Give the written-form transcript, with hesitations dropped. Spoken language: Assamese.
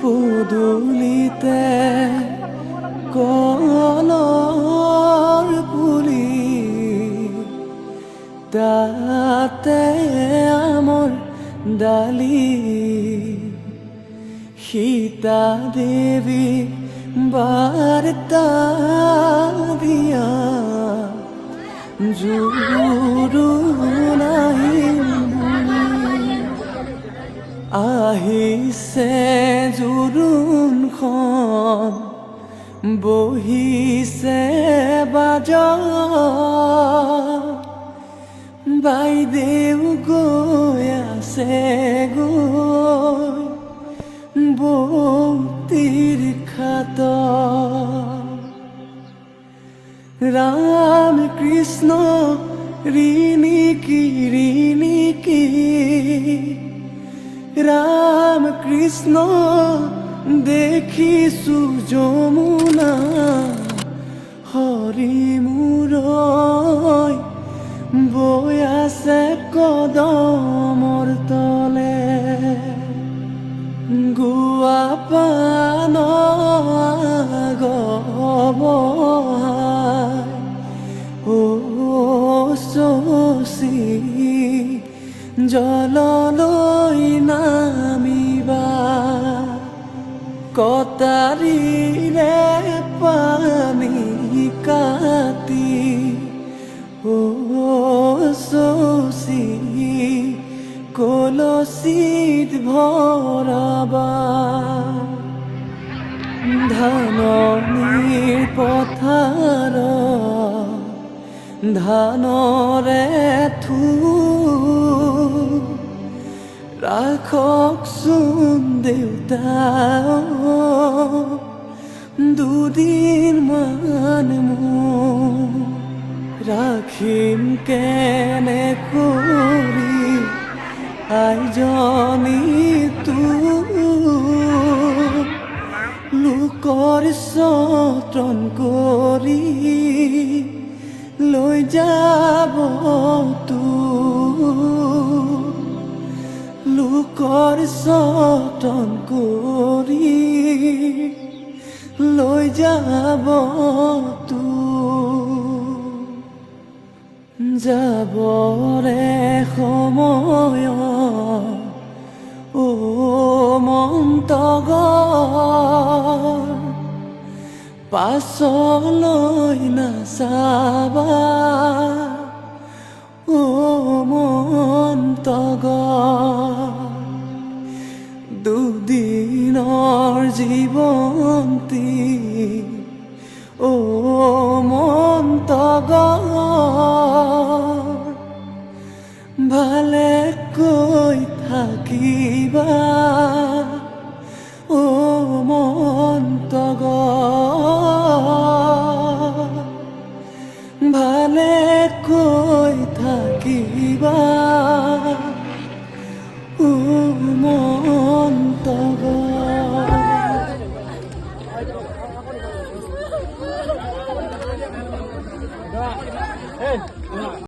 পদূলিতে কলৰ পুলি তাতে আমৰ ডালি সীতা দেৱী বাৰ্তা দিয়া জোৰোণ আহিছে জোৰোণখন বহিছে বাজা বাইদেউ গৈ আছে গৈ বৌতিৰ খাত ৰাম কৃষ্ণ ৰিণিকি ৰাম কৃষ্ণ দেখিছো যমুনা হৰি মূৰৈ বৈ আছে কদমৰ তলে গুৱা পাণ গবহাই ও শশী জললৈ নামিবা কটাৰীৰে পানী কাটি ও শশী কলচীত ভৰাবা ধাননিৰ পথাৰ ধানৰে ৰাখকচোন দেউতা দুদিনমান মোৰ ৰাখিম কেনে কৰি আইজনী লোকৰ যতন কৰি লৈ যাব লোকৰ যতন কৰি লৈ যাব যাবৰে সময় ও মন্তগৰ পাছলৈ নাচাবা ও মন্তগৰ দুদিনৰ জীৱন্তী ও মন্তগৰ ভালে কৈ থাকিবা ও মন্তগৰ ভালে কৈ থাকিবা ও মন্তগৰ